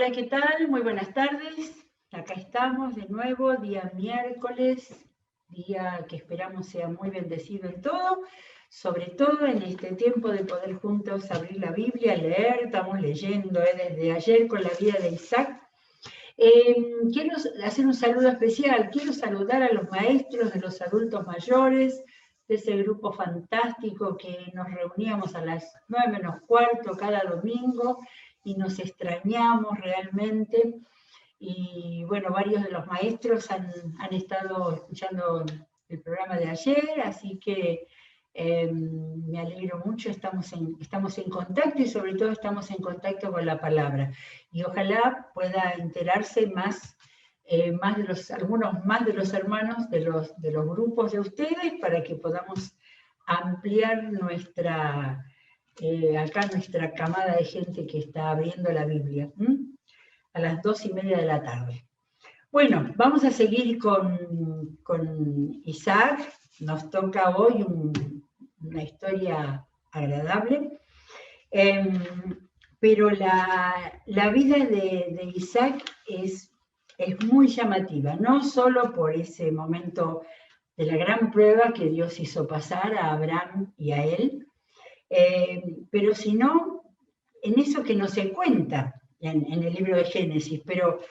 Hola, ¿qué tal? Muy buenas tardes. Acá estamos de nuevo, día miércoles, día que esperamos sea muy bendecido en todo, sobre todo en este tiempo de poder juntos abrir la Biblia, leer. Estamos leyendo desde ayer con la vida de Isaac. Quiero hacer un saludo especial, quiero saludar a los maestros de los adultos mayores, de ese grupo fantástico que nos reuníamos a las 9:45 cada domingo y nos extrañamos realmente. Y bueno, varios de los maestros han estado escuchando el programa de ayer, así que me alegro mucho, estamos en contacto y sobre todo estamos en contacto con la palabra. Y ojalá pueda enterarse algunos más de los hermanos de los grupos de ustedes para que podamos ampliar acá nuestra camada de gente que está abriendo la Biblia, a las 2:30 de la tarde. Bueno, vamos a seguir con Isaac. Nos toca hoy una historia agradable, pero la vida de Isaac es muy llamativa, no solo por ese momento de la gran prueba que Dios hizo pasar a Abraham y a él, pero sino en eso que no se cuenta en el libro de Génesis. Pero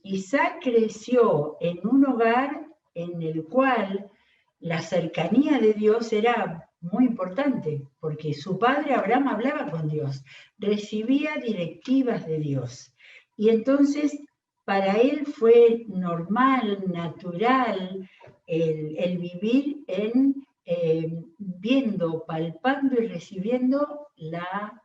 Isaac creció en un hogar en el cual la cercanía de Dios era muy importante, porque su padre Abraham hablaba con Dios, recibía directivas de Dios. Y entonces para él fue normal, natural, el vivir viendo, palpando y recibiendo la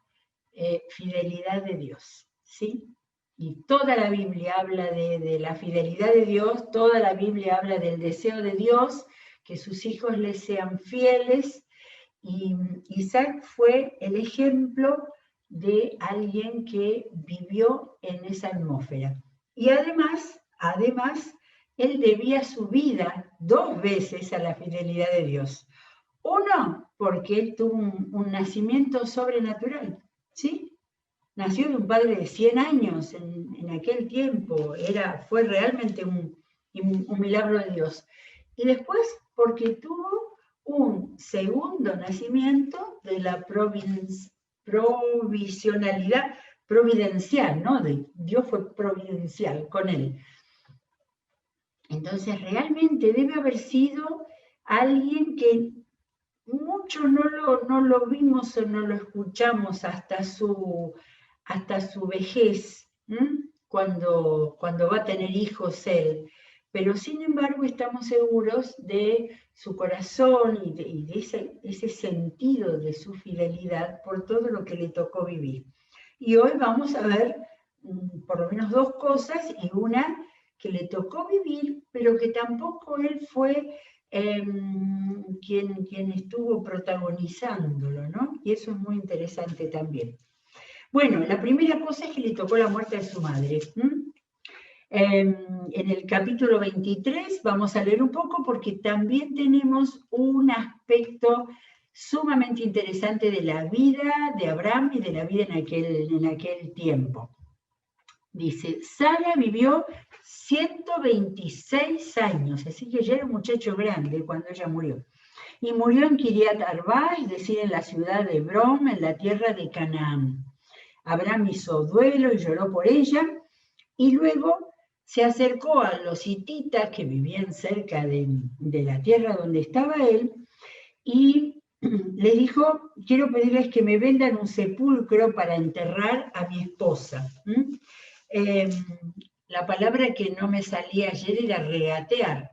fidelidad de Dios, ¿sí? Y toda la Biblia habla de la fidelidad de Dios, toda la Biblia habla del deseo de Dios, que sus hijos les sean fieles, y Isaac fue el ejemplo de alguien que vivió en esa atmósfera. Y además, él debía su vida 2 veces a la fidelidad de Dios. Uno, porque él tuvo un nacimiento sobrenatural, ¿sí? Nació de un padre de 100 años en aquel tiempo, fue realmente un milagro de Dios. Y después, porque tuvo un segundo nacimiento de la providencial, ¿no? Dios fue providencial con él. Entonces, realmente debe haber sido alguien que mucho no lo vimos o no lo escuchamos hasta su vejez, cuando va a tener hijos él. Pero sin embargo estamos seguros de su corazón y de ese sentido de su fidelidad por todo lo que le tocó vivir. Y hoy vamos a ver por lo menos 2 cosas, y una que le tocó vivir, pero que tampoco él fue quien estuvo protagonizándolo, ¿no? Y eso es muy interesante también. Bueno, la primera cosa es que le tocó la muerte de su madre. En el capítulo 23 vamos a leer un poco porque también tenemos un aspecto sumamente interesante de la vida de Abraham y de la vida en aquel tiempo. Dice, Sara vivió 126 años, así que ya era un muchacho grande cuando ella murió. Y murió en Kiriat Arba, es decir, en la ciudad de Hebrón, en la tierra de Canaán. Abraham hizo duelo y lloró por ella, y luego se acercó a los hititas que vivían cerca de la tierra donde estaba él, y les dijo, quiero pedirles que me vendan un sepulcro para enterrar a mi esposa. La palabra que no me salía ayer era regatear.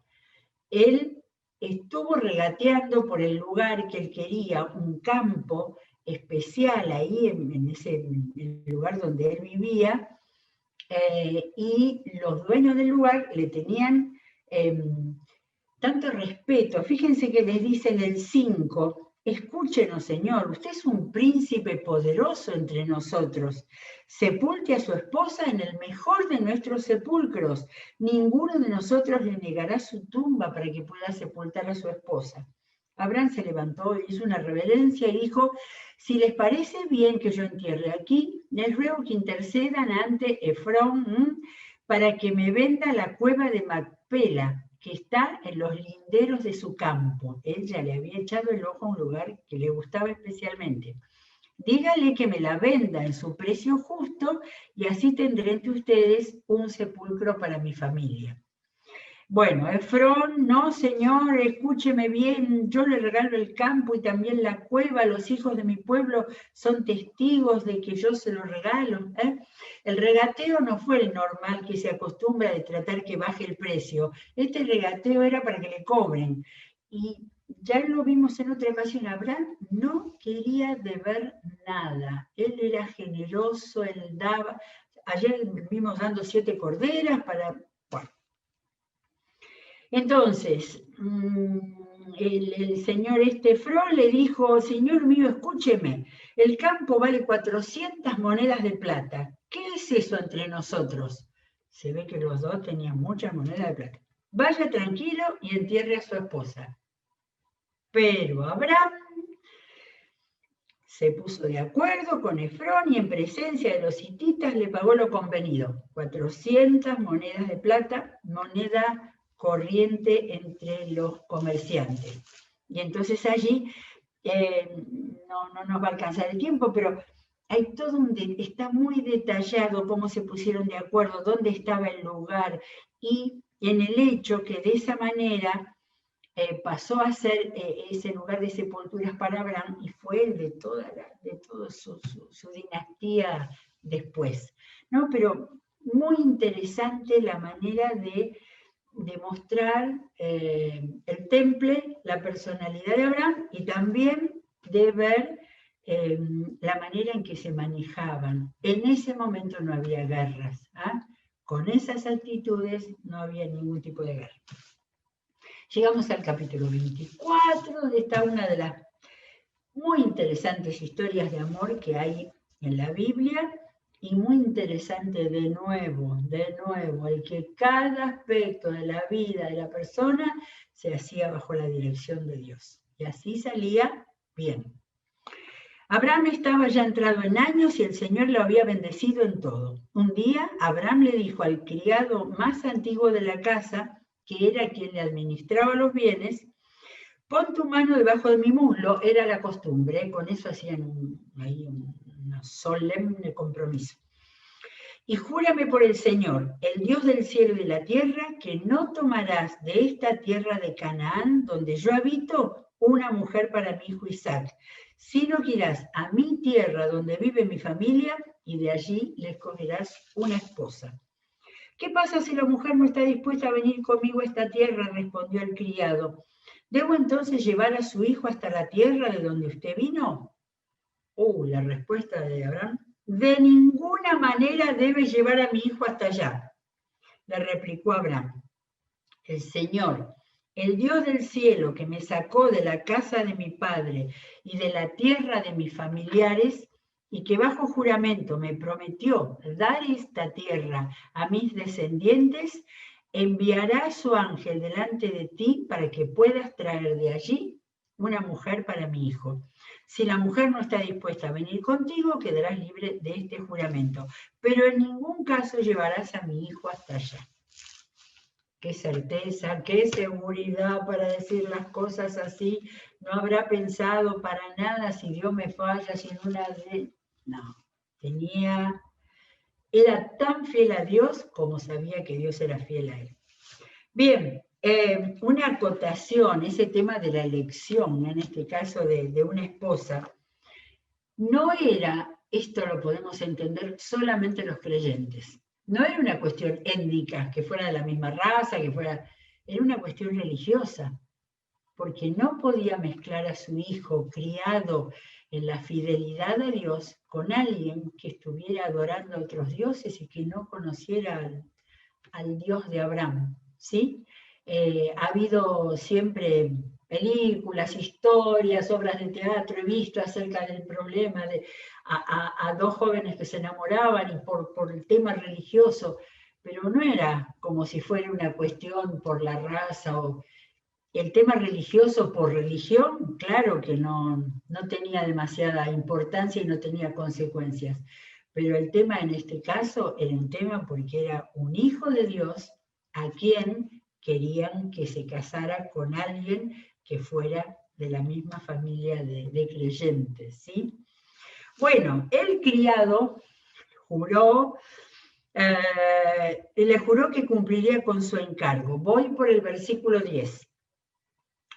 Él estuvo regateando por el lugar que él quería, un campo especial ahí en ese lugar donde él vivía, y los dueños del lugar le tenían tanto respeto. Fíjense que les dice en el 5, escúchenos, Señor, usted es un príncipe poderoso entre nosotros. Sepulte a su esposa en el mejor de nuestros sepulcros. Ninguno de nosotros le negará su tumba para que pueda sepultar a su esposa. Abraham se levantó y hizo una reverencia y dijo, Si les parece bien que yo entierre aquí, les ruego que intercedan ante Efrón para que me venda la cueva de Macpela, que está en los linderos de su campo. Él ya le había echado el ojo a un lugar que le gustaba especialmente. Dígale que me la venda en su precio justo y así tendré entre ustedes un sepulcro para mi familia. Bueno, Efrón, no señor, escúcheme bien, yo le regalo el campo y también la cueva, los hijos de mi pueblo son testigos de que yo se lo regalo. El regateo no fue el normal que se acostumbra de tratar que baje el precio, este regateo era para que le cobren. Y ya lo vimos en otra ocasión, Abraham no quería deber nada, él era generoso, él daba, ayer vimos dando 7 corderas para... Bueno. Entonces, el señor Efrón le dijo, señor mío, escúcheme, el campo vale 400 monedas de plata. ¿Qué es eso entre nosotros? Se ve que los dos tenían muchas monedas de plata. Vaya tranquilo y entierre a su esposa. Pero Abraham se puso de acuerdo con Efrón y en presencia de los hititas le pagó lo convenido. 400 monedas de plata, moneda corriente entre los comerciantes. Y entonces allí, no nos va a alcanzar el tiempo, pero hay todo está muy detallado cómo se pusieron de acuerdo, dónde estaba el lugar, y en el hecho que de esa manera pasó a ser ese lugar de sepulturas para Abraham y fue el de toda su dinastía después, ¿no? Pero muy interesante la manera de demostrar el temple, la personalidad de Abraham y también de ver la manera en que se manejaban. En ese momento no había guerras, con esas actitudes no había ningún tipo de guerra. Llegamos al capítulo 24, donde está una de las muy interesantes historias de amor que hay en la Biblia, y muy interesante de nuevo, el que cada aspecto de la vida de la persona se hacía bajo la dirección de Dios. Y así salía bien. Abraham estaba ya entrado en años y el Señor lo había bendecido en todo. Un día, Abraham le dijo al criado más antiguo de la casa, que era quien le administraba los bienes, pon tu mano debajo de mi muslo, era la costumbre, con eso hacían un solemne compromiso. Y júrame por el Señor, el Dios del cielo y de la tierra, que no tomarás de esta tierra de Canaán, donde yo habito, una mujer para mi hijo Isaac, sino que irás a mi tierra donde vive mi familia y de allí le escogerás una esposa. ¿Qué pasa si la mujer no está dispuesta a venir conmigo a esta tierra?, respondió el criado. ¿Debo entonces llevar a su hijo hasta la tierra de donde usted vino? La respuesta de Abraham. De ninguna manera debes llevar a mi hijo hasta allá, le replicó Abraham. El Señor, el Dios del cielo que me sacó de la casa de mi padre y de la tierra de mis familiares, y que bajo juramento me prometió dar esta tierra a mis descendientes, enviará a su ángel delante de ti para que puedas traer de allí una mujer para mi hijo. Si la mujer no está dispuesta a venir contigo, quedarás libre de este juramento, pero en ningún caso llevarás a mi hijo hasta allá. Qué certeza, qué seguridad para decir las cosas así. No habrá pensado para nada si Dios me falla, si no, era tan fiel a Dios como sabía que Dios era fiel a él. Bien, una acotación, ese tema de la elección, en este caso de una esposa, no era, esto lo podemos entender solamente los creyentes, no era una cuestión étnica, que fuera de la misma raza, era una cuestión religiosa, porque no podía mezclar a su hijo criado en la fidelidad a Dios con alguien que estuviera adorando a otros dioses y que no conociera al Dios de Abraham, ¿sí? Ha habido siempre películas, historias, obras de teatro, he visto acerca del problema de a dos jóvenes que se enamoraban y por el tema religioso, pero no era como si fuera una cuestión por la raza el tema religioso por religión, claro que no tenía demasiada importancia y no tenía consecuencias. Pero el tema en este caso era un tema porque era un hijo de Dios a quien querían que se casara con alguien que fuera de la misma familia de creyentes, ¿sí? Bueno, el criado juró, le juró que cumpliría con su encargo. Voy por el versículo 10.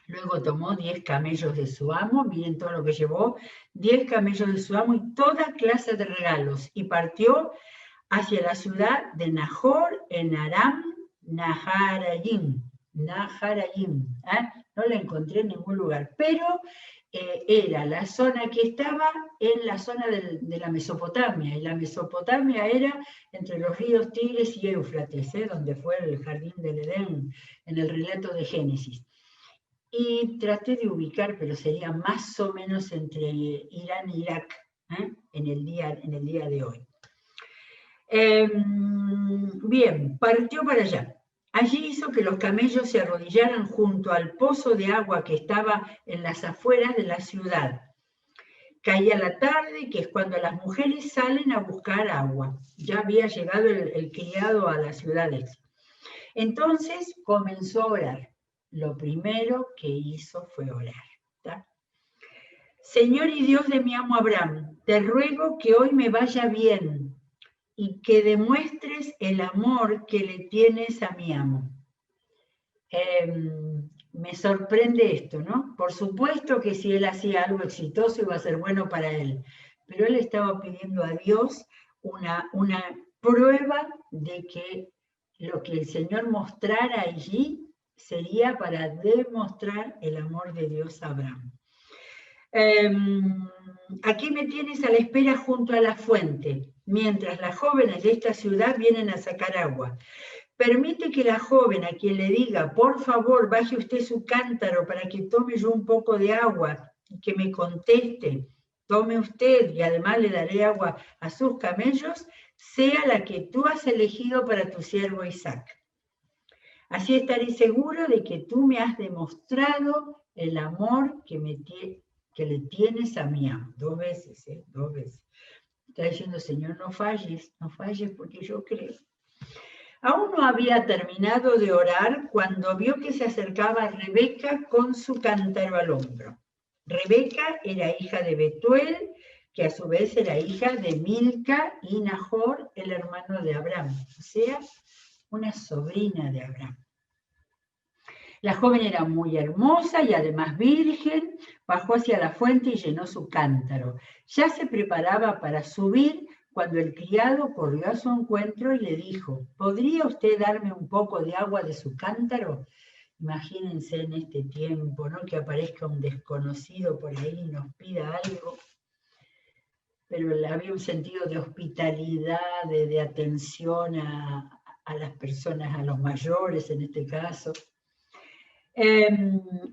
Luego tomó 10 camellos de su amo, miren todo lo que llevó, 10 camellos de su amo y toda clase de regalos, y partió hacia la ciudad de Nahor en Aram Naharayim. No la encontré en ningún lugar, pero era la zona que estaba en la zona de la Mesopotamia, y la Mesopotamia era entre los ríos Tigres y Éufrates, donde fue el jardín del Edén en el relato de Génesis. Y traté de ubicar, pero sería más o menos entre Irán e Irak, en el día de hoy. Bien, partió para allá. Allí hizo que los camellos se arrodillaran junto al pozo de agua que estaba en las afueras de la ciudad. Caía la tarde, que es cuando las mujeres salen a buscar agua. Ya había llegado el criado a las ciudades. Entonces comenzó a orar. Lo primero que hizo fue orar. ¿Tá? Señor y Dios de mi amo Abraham, te ruego que hoy me vaya bien y que demuestres el amor que le tienes a mi amo. Me sorprende esto, ¿no? Por supuesto que si él hacía algo exitoso iba a ser bueno para él, pero él estaba pidiendo a Dios una prueba de que lo que el Señor mostrara allí sería para demostrar el amor de Dios a Abraham. Aquí me tienes a la espera junto a la fuente, mientras las jóvenes de esta ciudad vienen a sacar agua. Permite que la joven a quien le diga, por favor, baje usted su cántaro para que tome yo un poco de agua, y que me conteste, tome usted y además le daré agua a sus camellos, sea la que tú has elegido para tu siervo Isaac. Así estaré seguro de que tú me has demostrado el amor que le tienes a mi amo. 2 veces, 2 veces. Está diciendo, Señor, no falles porque yo creo. Aún no había terminado de orar cuando vio que se acercaba Rebeca con su cántaro al hombro. Rebeca era hija de Betuel, que a su vez era hija de Milca y Nahor, el hermano de Abraham, o sea, una sobrina de Abraham. La joven era muy hermosa y además virgen, bajó hacia la fuente y llenó su cántaro. Ya se preparaba para subir cuando el criado corrió a su encuentro y le dijo, ¿podría usted darme un poco de agua de su cántaro? Imagínense en este tiempo, ¿no? Que aparezca un desconocido por ahí y nos pida algo. Pero había un sentido de hospitalidad, de atención a las personas, a los mayores en este caso.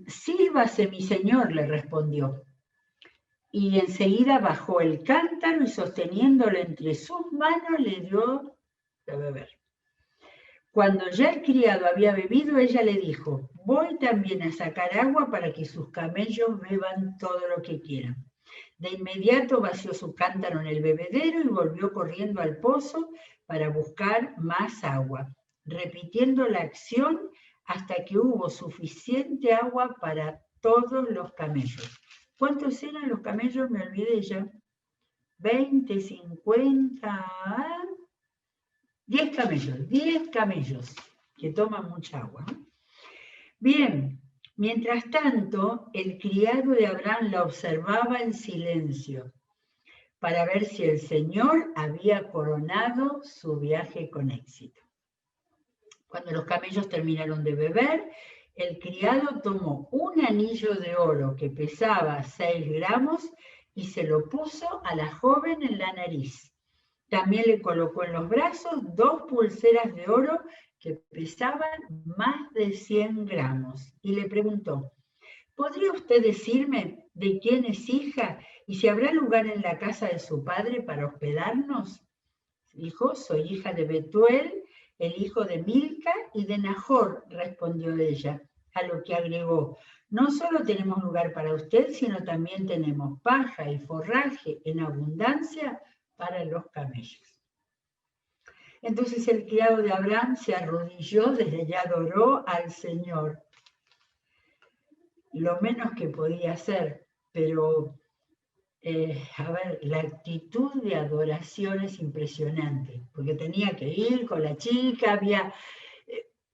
Sírvase, mi señor, le respondió. Y enseguida bajó el cántaro y sosteniéndolo entre sus manos le dio de beber. Cuando ya el criado había bebido, ella le dijo, voy también a sacar agua para que sus camellos beban todo lo que quieran. De inmediato vació su cántaro en el bebedero y volvió corriendo al pozo para buscar más agua, repitiendo la acción hasta que hubo suficiente agua para todos los camellos. ¿Cuántos eran los camellos? Me olvidé ya. 20, 50, 10 camellos. 10 camellos que toman mucha agua. Bien, mientras tanto, el criado de Abraham la observaba en silencio para ver si el Señor había coronado su viaje con éxito. Cuando los camellos terminaron de beber, el criado tomó un anillo de oro que pesaba 6 gramos y se lo puso a la joven en la nariz. También le colocó en los brazos 2 pulseras de oro que pesaban más de 100 gramos y le preguntó, ¿podría usted decirme de quién es hija y si habrá lugar en la casa de su padre para hospedarnos? Dijo, soy hija de Betuel, el hijo de Milca y de Nahor, respondió ella. a lo que agregó: no solo tenemos lugar para usted, sino también tenemos paja y forraje en abundancia para los camellos. Entonces el criado de Abraham se arrodilló, desde allá adoró al Señor. Lo menos que podía hacer, pero a ver, la actitud de adoración es impresionante, porque tenía que ir con la chica,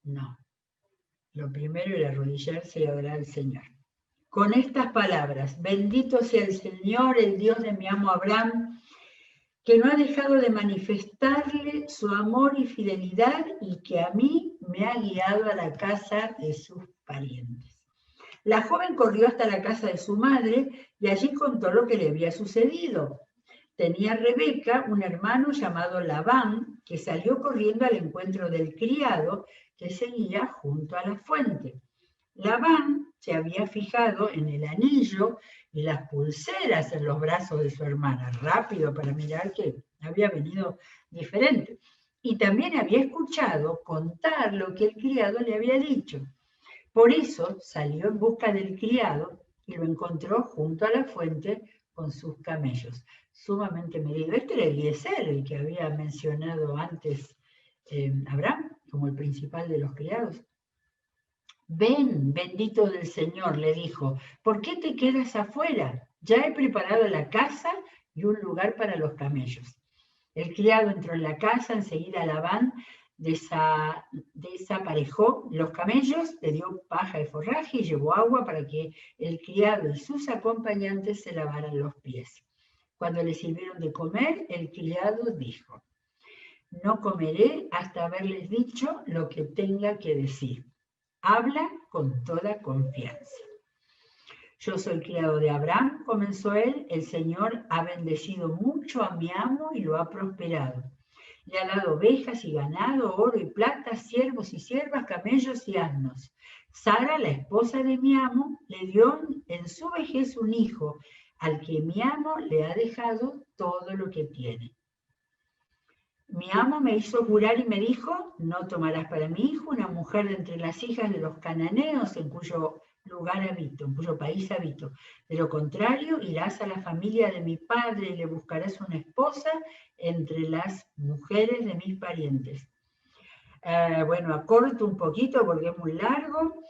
no, lo primero era arrodillarse y adorar al Señor. Con estas palabras: bendito sea el Señor, el Dios de mi amo Abraham, que no ha dejado de manifestarle su amor y fidelidad y que a mí me ha guiado a la casa de sus parientes. La joven corrió hasta la casa de su madre y allí contó lo que le había sucedido. Tenía Rebeca un hermano llamado Labán, que salió corriendo al encuentro del criado que seguía junto a la fuente. Labán se había fijado en el anillo y las pulseras en los brazos de su hermana, rápido para mirar que había venido diferente. Y también había escuchado contar lo que el criado le había dicho. Por eso salió en busca del criado y lo encontró junto a la fuente con sus camellos. Sumamente medido. Este era Eliezer, el que había mencionado antes Abraham, como el principal de los criados. Ven, bendito del Señor, le dijo, ¿por qué te quedas afuera? Ya he preparado la casa y un lugar para los camellos. El criado entró en la casa, enseguida Labán desaparejó los camellos, le dio paja y forraje y llevó agua para que el criado y sus acompañantes se lavaran los pies. Cuando le sirvieron de comer, el criado dijo: no comeré hasta haberles dicho lo que tenga que decir. Habla con toda confianza. Yo soy criado de Abraham, comenzó él. El Señor ha bendecido mucho a mi amo y lo ha prosperado. Le ha dado ovejas y ganado, oro y plata, siervos y siervas, camellos y asnos. Sara, la esposa de mi amo, le dio en su vejez un hijo, al que mi amo le ha dejado todo lo que tiene. Mi amo me hizo jurar y me dijo: no tomarás para mi hijo una mujer de entre las hijas de los cananeos en cuyo lugar habito, en cuyo país habito. De lo contrario, irás a la familia de mi padre y le buscarás una esposa entre las mujeres de mis parientes. Bueno, acorto un poquito porque es muy largo.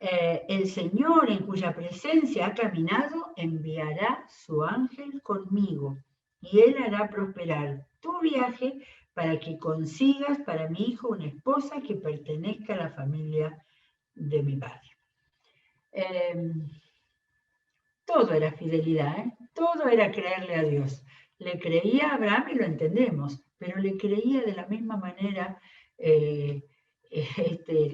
El Señor, en cuya presencia ha caminado, enviará su ángel conmigo y él hará prosperar tu viaje para que consigas para mi hijo una esposa que pertenezca a la familia de mi padre. Todo era fidelidad, todo era creerle a Dios. Le creía a Abraham y lo entendemos, pero le creía de la misma manera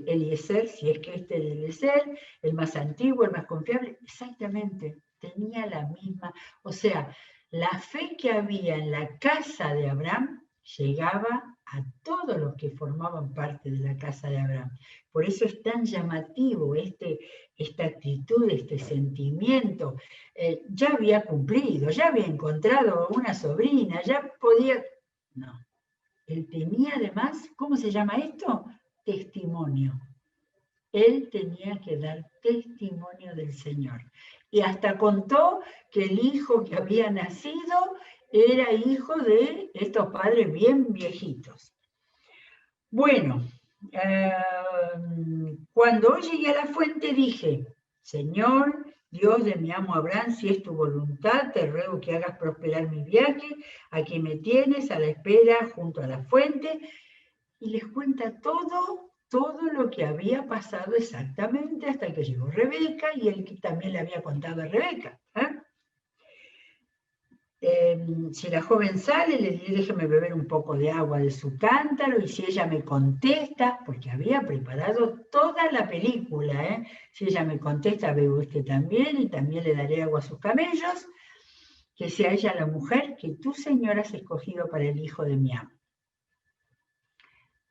Eliezer, si es que este Eliezer, el más antiguo, el más confiable, exactamente, tenía la misma, o sea, la fe que había en la casa de Abraham llegaba a todos los que formaban parte de la casa de Abraham. Por eso es tan llamativo esta actitud, este sentimiento. Ya había cumplido, ya había encontrado una sobrina, ya podía... No, él tenía además, ¿cómo se llama esto? Testimonio. Él tenía que dar testimonio del Señor. Y hasta contó que el hijo que había nacido era hijo de estos padres bien viejitos. Bueno, cuando hoy llegué a la fuente dije: Señor, Dios de mi amo Abraham, si es tu voluntad, te ruego que hagas prosperar mi viaje. Aquí me tienes a la espera junto a la fuente. Y les cuenta todo lo que había pasado exactamente hasta que llegó Rebeca y él también le había contado a Rebeca. Si la joven sale, le diré: déjeme beber un poco de agua de su cántaro, y si ella me contesta, porque había preparado toda la película, si ella me contesta, bebe usted también, y también le daré agua a sus camellos, que sea ella la mujer que tú, Señor, has escogido para el hijo de mi amo.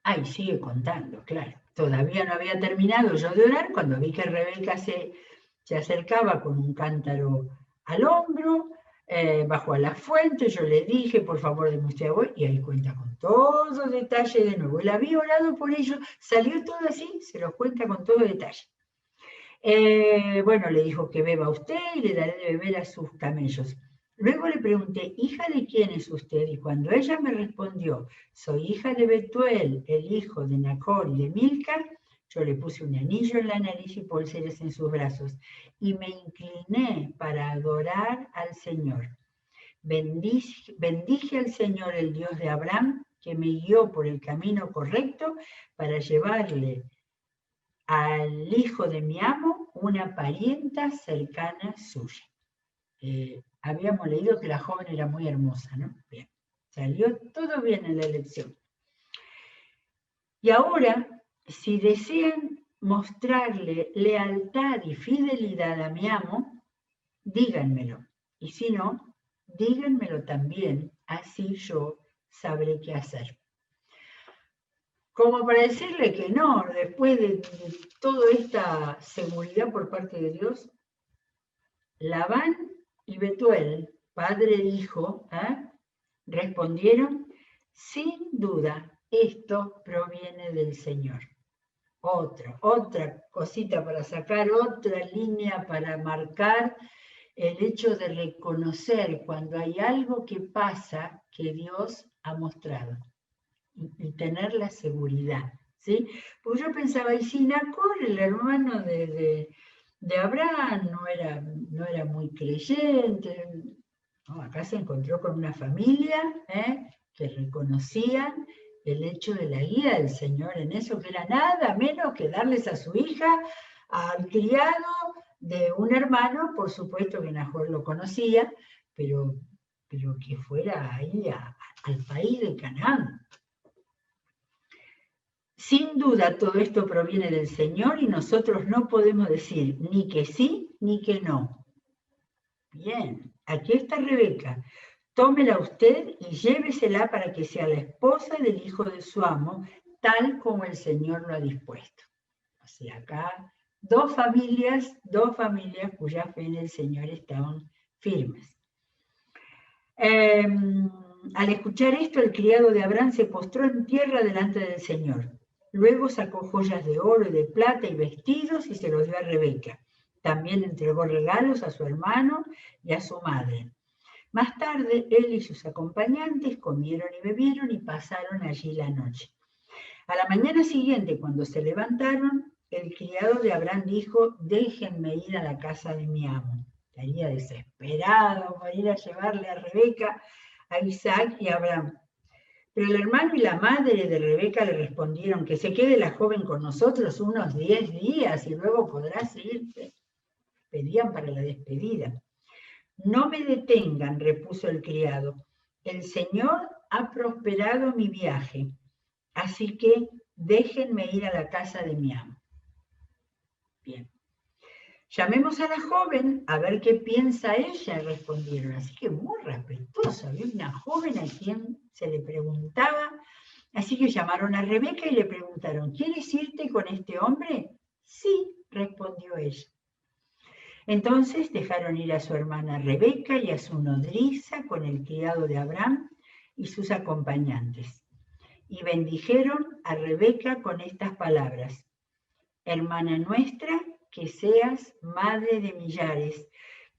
Ay, sigue contando, claro. Todavía no había terminado yo de orar cuando vi que Rebeca se acercaba con un cántaro al hombro, bajó a la fuente. Yo le dije: por favor, deme usted agua, y ahí cuenta con todo detalle de nuevo. Él había orado por ellos, salió todo así, se los cuenta con todo detalle. Bueno, le dijo que beba usted y le daré de beber a sus camellos. Luego le pregunté, ¿hija de quién es usted? Y cuando ella me respondió, soy hija de Betuel, el hijo de Nacor y de Milca, yo le puse un anillo en la nariz y pulseras en sus brazos y me incliné para adorar al Señor. Bendije al Señor, el Dios de Abraham, que me guió por el camino correcto para llevarle al hijo de mi amo una parienta cercana suya. Habíamos leído que la joven era muy hermosa, ¿no? Bien, salió todo bien en la elección. Y ahora, si desean mostrarle lealtad y fidelidad a mi amo, díganmelo. Y si no, díganmelo también, así yo sabré qué hacer. Como para decirle que no, después de toda esta seguridad por parte de Dios, Labán y Betuel, padre e hijo, respondieron, sin duda, esto proviene del Señor. Otra cosita para sacar, otra línea para marcar el hecho de reconocer cuando hay algo que pasa que Dios ha mostrado y tener la seguridad, ¿sí? Porque yo pensaba, y si Nacor, el hermano de Abraham, no era muy creyente, no, acá se encontró con una familia que reconocían el hecho de la guía del Señor en eso, que era nada menos que darles a su hija al criado de un hermano, por supuesto que Nacor lo conocía, pero que fuera ahí al país de Canaán. Sin duda todo esto proviene del Señor y nosotros no podemos decir ni que sí ni que no. Bien, aquí está Rebeca. Tómela usted y llévesela para que sea la esposa del hijo de su amo, tal como el Señor lo ha dispuesto. O sea, acá dos familias cuya fe en el Señor estaban firmes. Al escuchar esto, el criado de Abraham se postró en tierra delante del Señor. Luego sacó joyas de oro y de plata y vestidos y se los dio a Rebeca. También entregó regalos a su hermano y a su madre. Más tarde, él y sus acompañantes comieron y bebieron y pasaron allí la noche. A la mañana siguiente, cuando se levantaron, el criado de Abraham dijo, déjenme ir a la casa de mi amo. Estaría desesperado por ir a llevarle a Rebeca, a Isaac y a Abraham. Pero el hermano y la madre de Rebeca le respondieron que se quede la joven con nosotros unos 10 días y luego podrás irte. Pedían para la despedida. No me detengan, repuso el criado. El Señor ha prosperado mi viaje, así que déjenme ir a la casa de mi amo. Bien. Llamemos a la joven a ver qué piensa ella, respondieron. Así que muy respetuosa. Había una joven a quien se le preguntaba. Así que llamaron a Rebeca y le preguntaron, ¿quieres irte con este hombre? Sí, respondió ella. Entonces dejaron ir a su hermana Rebeca y a su nodriza con el criado de Abraham y sus acompañantes. Y bendijeron a Rebeca con estas palabras. Hermana nuestra, que seas madre de millares,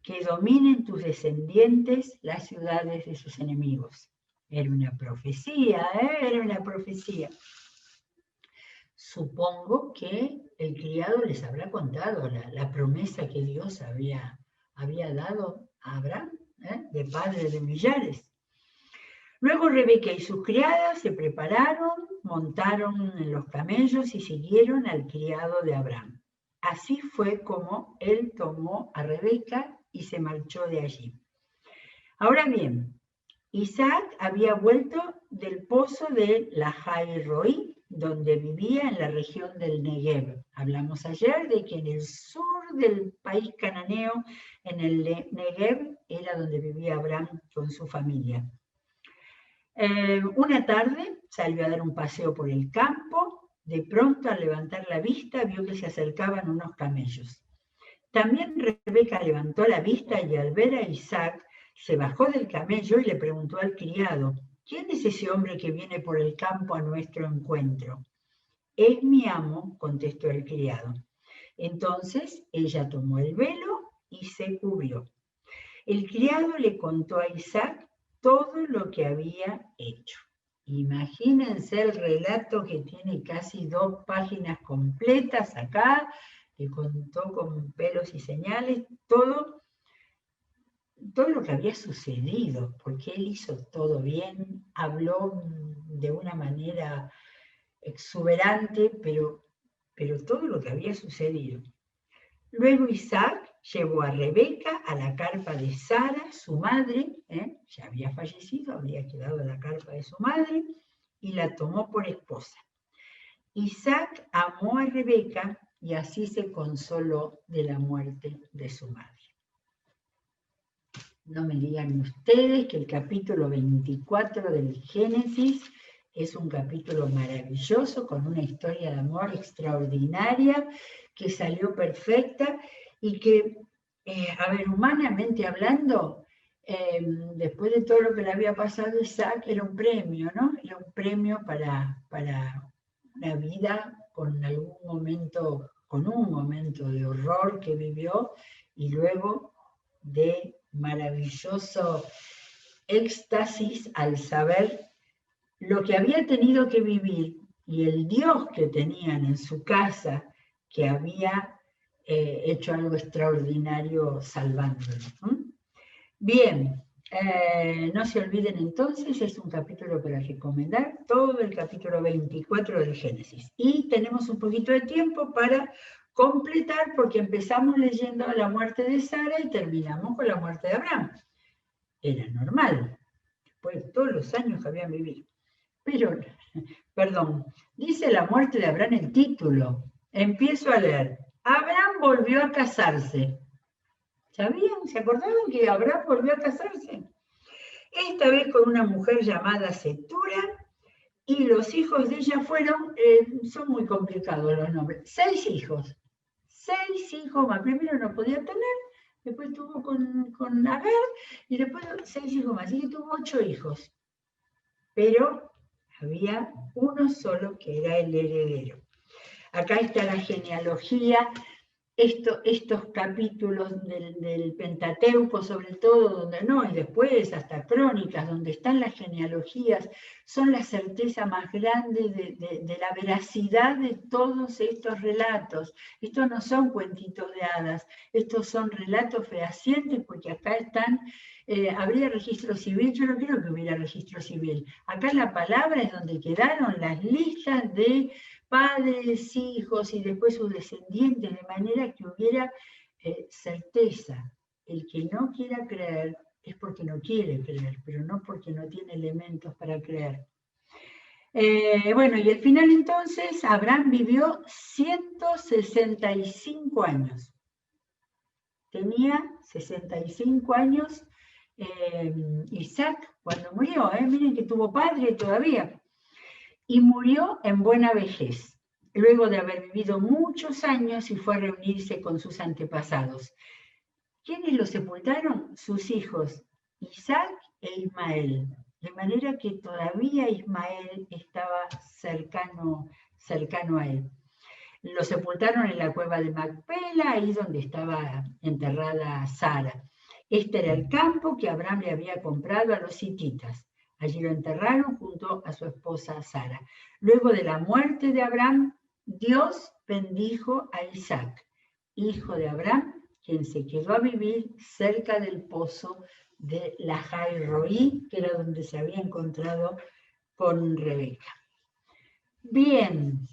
que dominen tus descendientes las ciudades de sus enemigos. Era una profecía, era una profecía. Supongo que el criado les habrá contado la promesa que Dios había dado a Abraham, de padre de millares. Luego Rebeca y sus criadas se prepararon, montaron en los camellos y siguieron al criado de Abraham. Así fue como él tomó a Rebeca y se marchó de allí. Ahora bien, Isaac había vuelto del pozo de Lahai Roi, donde vivía en la región del Negev. Hablamos ayer de que en el sur del país cananeo, en el Negev, era donde vivía Abraham con su familia. Una tarde salió a dar un paseo por el campo. De pronto, al levantar la vista, vio que se acercaban unos camellos. También Rebeca levantó la vista y al ver a Isaac, se bajó del camello y le preguntó al criado, ¿quién es ese hombre que viene por el campo a nuestro encuentro? Es mi amo, contestó el criado. Entonces ella tomó el velo y se cubrió. El criado le contó a Isaac todo lo que había hecho. Imagínense el relato que tiene casi 2 páginas completas acá, le contó con pelos y señales todo lo que había sucedido, porque él hizo todo bien, habló de una manera exuberante, pero todo lo que había sucedido. Luego Isaac llevó a Rebeca a la carpa de Sara, su madre, ya había fallecido, había quedado en la carpa de su madre, y la tomó por esposa. Isaac amó a Rebeca y así se consoló de la muerte de su madre. No me digan ustedes que el capítulo 24 del Génesis es un capítulo maravilloso, con una historia de amor extraordinaria, que salió perfecta y que, humanamente hablando, después de todo lo que le había pasado a Isaac, era un premio, ¿no? Era un premio para una vida con un momento de horror que vivió y luego de maravilloso éxtasis al saber lo que había tenido que vivir y el Dios que tenían en su casa, que había hecho algo extraordinario salvándolo. Bien, no se olviden entonces, es un capítulo para recomendar, todo el capítulo 24 del Génesis. Y tenemos un poquito de tiempo para completar, porque empezamos leyendo la muerte de Sara y terminamos con la muerte de Abraham. Era normal, después de todos los años que habían vivido. Pero, dice la muerte de Abraham el título. Empiezo a leer. Abraham volvió a casarse. ¿Sabían? ¿Se acordaban que Abraham volvió a casarse? Esta vez con una mujer llamada Setura, y los hijos de ella fueron, son muy complicados los nombres, 6 hijos. 6 hijos más. Primero no podía tener, después tuvo con Agar, y después 6 hijos más. Así que tuvo 8 hijos. Pero había uno solo que era el heredero. Acá está la genealogía, estos capítulos del Pentateuco, sobre todo, y después hasta Crónicas, donde están las genealogías, son la certeza más grande de la veracidad de todos estos relatos. Estos no son cuentitos de hadas, estos son relatos fehacientes, porque acá están. ¿Habría registro civil? Yo no creo que hubiera registro civil. Acá en la palabra es donde quedaron las listas de padres, hijos y después sus descendientes, de manera que hubiera certeza. El que no quiera creer es porque no quiere creer, pero no porque no tiene elementos para creer. Y al final entonces, Abraham vivió 165 años. Tenía 65 años Isaac cuando murió, miren que tuvo padre todavía, y murió en buena vejez, luego de haber vivido muchos años y fue a reunirse con sus antepasados. ¿Quiénes lo sepultaron? Sus hijos, Isaac e Ismael, de manera que todavía Ismael estaba cercano a él. Lo sepultaron en la cueva de Macpela, ahí donde estaba enterrada Sara. Este era el campo que Abraham le había comprado a los hititas. Allí lo enterraron junto a su esposa Sara. Luego de la muerte de Abraham, Dios bendijo a Isaac, hijo de Abraham, quien se quedó a vivir cerca del pozo de Lahai Roí, que era donde se había encontrado con Rebeca. Bien.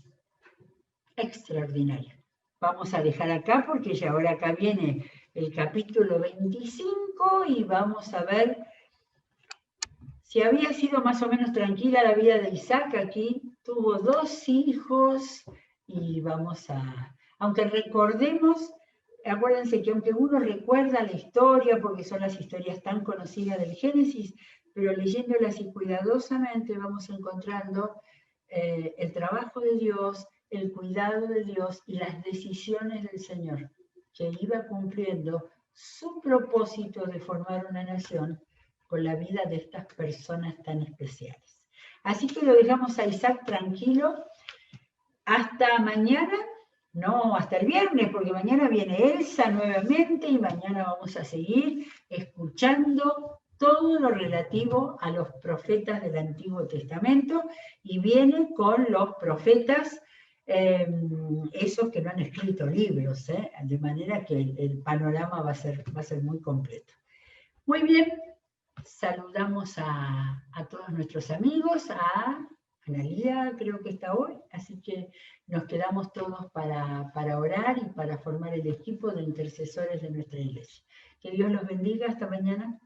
Extraordinario. Vamos a dejar acá porque ya ahora acá viene el capítulo 25 y vamos a ver si había sido más o menos tranquila la vida de Isaac. Aquí tuvo 2 hijos y aunque recordemos, acuérdense que aunque uno recuerda la historia, porque son las historias tan conocidas del Génesis, pero leyéndolas y cuidadosamente vamos encontrando el trabajo de Dios, el cuidado de Dios y las decisiones del Señor, que iba cumpliendo su propósito de formar una nación con la vida de estas personas tan especiales. Así que lo dejamos a Isaac tranquilo. Hasta mañana, no hasta el viernes, porque mañana viene Elsa nuevamente y mañana vamos a seguir escuchando todo lo relativo a los profetas del Antiguo Testamento y viene con los profetas, esos que no han escrito libros, de manera que el panorama va a ser muy completo. Muy bien, saludamos a todos nuestros amigos, a Analía creo que está hoy, así que nos quedamos todos para orar y para formar el equipo de intercesores de nuestra iglesia. Que Dios los bendiga, hasta mañana.